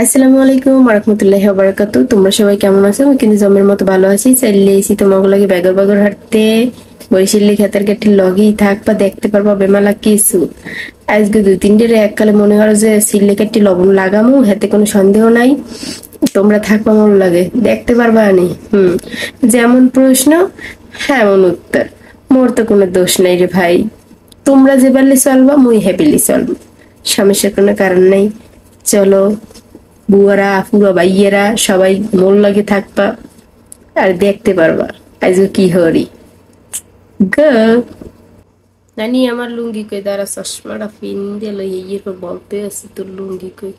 আসসালামু আলাইকুম ওয়া বারাকাতু। তোমরা সবাই কেমন আছো? আমি কিন্তু জমের মতো ভালো আছি। চাইলে এসি তোমাকে লাগে বেগর বেগর হাঁটতে বরিশাল খাতার কাটির লগেই থাকবা, দেখতে পারবা বেমালা কিছু। আজকে 2-3 দিনের এককালে মনে হয় যে সিল্লে কাটি লবণ লাগামু, হাতে কোনো সন্দেহ নাই। তোমরা থাকবা মন লাগে দেখতে পারবা আনি। যেমন প্রশ্ন এমন উত্তর। মোর তো কোনো দোষ নাই রে ভাই। তোমরা যে পারলে চলবা, মুই হ্যাপিলি চলবো। সমস্যার কোনো কারণ নাই। চলো বুয়ারা আফুরা ভাইয়েরা সবাই মোর লাগে থাকবা আর দেখতে পারবা আজকে কি হরি গ। নানি আমার লুঙ্গি কই, দাঁড়া চশমাটা পিন দিয়ে লই ইয়ে করে বলতে আছে তোর লুঙ্গি কই।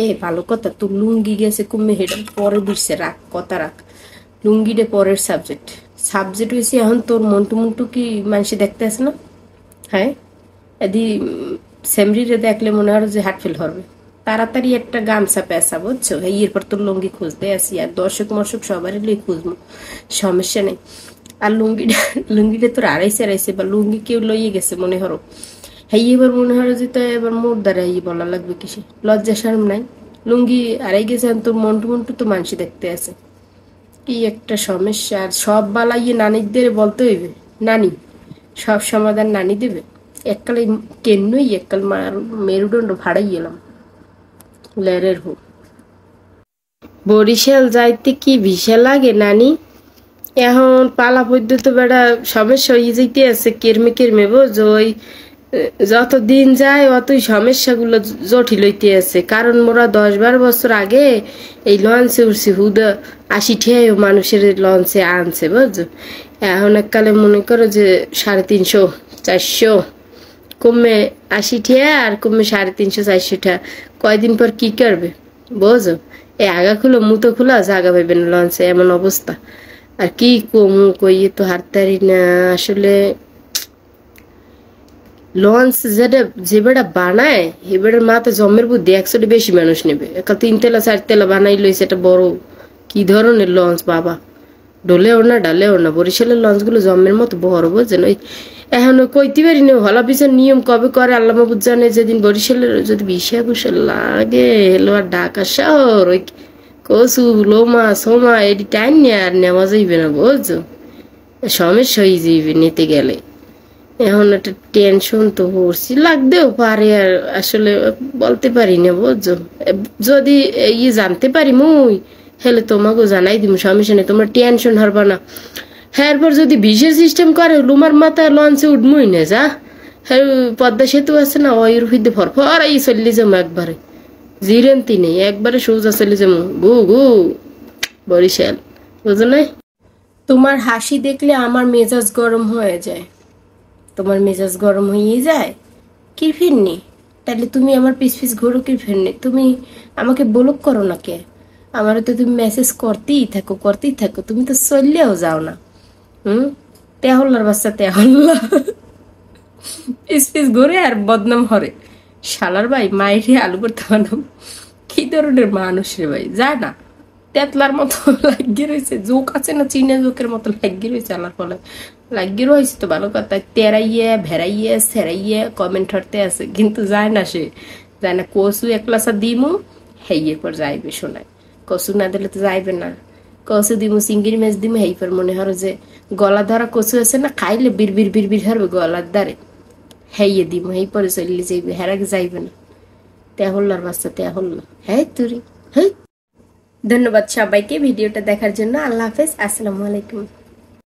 এ ভালো কথা, তোর লুঙ্গি গেছে কমে, হেটা পরে বুঝছে, রাখ কথা রাখ। লুঙ্গিটা পরের সাবজেক্ট। সাবজেক্ট হয়েছে এখন তোর মন্টু মন্টু কি মানুষ দেখতে আছে না? হ্যাঁ, এদি সেমরিরে দেখলে মনে হয় যে হার্ট ফেল হবে। তাড়াতাড়ি একটা গামছা পেঁচা, বুঝছো? এরপর তোর লুঙ্গি খুঁজতে আসি, আর দর্শক মর্শক সবারই লই খুঁজবো, সমস্যা নেই। আর লুঙ্গিটা লুঙ্গিটা তোর আড়াইছে বা লুঙ্গি কেউ লইয়ে গেছে মনে হরো। হ্যাঁ, এবার মনে হয় যে তো এবার মোর দ্বারা বলা লাগবে কিসে, লজ্জা শরম নাই। লুঙ্গি আড়াই গেছে, তোর মন্টু মন্টু তো মানুষ দেখতে আছে। কি একটা সমস্যা! আর সব বালাইয়ে নানিদের বলতে হইবে, নানি সব সমাধান নানি দেবে। এককালে কেনই এককাল মেরুদণ্ড ভাড়াই এলাম লেরের হোক। বরিশাল যাইতে কি ভিসা লাগে নানি? এখন পালা পদ্ধতি বেড়া সমস্যা হয়ে যাইতে আছে, কেরমে কেরমে বোঝো। ওই যত দিন যায় অতই সমস্যাগুলো জটিল হইতে আছে। কারণ মোরা 10-12 বছর আগে এই লঞ্চে উঠছি, হুদা 80 মানুষের লঞ্চে আনছে, বুঝছো? এখন এককালে মনে করো যে 350-400 কমে 80 আর কমে 350-400। কয়দিন পর কি করবে বোঝো? এই আগা খুলো মুতো খোলা জাগা পাইবে না লঞ্চে, এমন অবস্থা। আর কি কমু কইয়ে তো হারতারি না আসলে। লঞ্চ যেটা যে বেড়া বানায় এ বেড়ার মাথা জমের বুদ্ধি, 100 বেশি মানুষ নেবে। একটা 3 তলা 4 তলা বানাই লইছে, এটা বড় কি ধরনের লঞ্চ বাবা! ডলেও না ডালেও না। বরিশালের লঞ্চগুলো জমের মতো বড়, বুঝছেন? ওই এখন কইতে পারি না হলা পিছার নিয়ম কবে করে আল্লাহ মাহবুব জানে। যেদিন বরিশালের যদি বিশা বুসা লাগে এলো আর ঢাকা শহর ওই কচু লোমা সোমা এটি টাইম নিয়ে আর নেওয়া যাইবে না, বুঝছো? সমস্যা হয়ে যাইবে নিতে গেলে। এখন একটা টেনশন তো পড়ছি, লাগতেও পারে। আর আসলে বলতে পারি না, বুঝছো? যদি জানতে পারি মুই হেলে তোমাকে জানাই দিব, সমস্যা নেই, তোমরা টেনশন হারবা না। হ্যাঁ, এরপর যদি বিশেষ সিস্টেম করে লুমার মাথায় লঞ্চে উঠমই না যা। হ্যাঁ, পদ্মা সেতু আছে না, ওই হইতে ফরফর এই চললি যাবো একবারে, জিরেন্তি নেই, একবারে সোজা চলে যাবো গু গু বরিশাল, বুঝো না? তোমার হাসি দেখলে আমার মেজাজ গরম হয়ে যায়। তোমার মেজাজ গরম হয়ে যায় কি ফিরনি? তাহলে তুমি আমার পিস পিস ঘোরো কি ফিরনি? তুমি আমাকে ব্লক করো না কে? আমারও তো তুমি মেসেজ করতেই থাকো, তুমি তো চললেও যাও না। তেহল্লার বাচ্চা তেহল্লা পিস পিস ঘুরে আর বদনাম হরে। শালার ভাই মায়ের আলু করতে বানাম, কি ধরনের মানুষ রে ভাই! যায় না, তেতলার মতো লাগিয়ে রয়েছে, জোক আছে না চীনা জোকের মতো লাগিয়ে রয়েছে। আলার ফলে লাগিয়ে রয়েছে তো ভালো কথা, তেরাইয়ে ভেড়াইয়ে সেরাইয়ে কমেন্ট হরতে আছে, কিন্তু যায় না, সে যায় না। কসু একলাসা দিমু হেইয়ের পর যাইবে শোনায়, কসু না দিলে তো যাইবে না। কসু দিমু চিংড়ি মাছ দিমু, হেই পর মনে হরো যে গলা ধরা কচু আছে না, খাইলে বিড় বিড় হারবে গলার দ্বারে, হেইয়ে দিমু, হেই পরে চললে যাইবে, হেরাকে যাইবে না। তেহল্লার বাচ্চা তেহল্লা, হ্যাঁ তুরি। হ্যাঁ, ধন্যবাদ সবাইকে ভিডিওটা দেখার জন্য। আল্লাহ হাফেজ, আসসালামু আলাইকুম।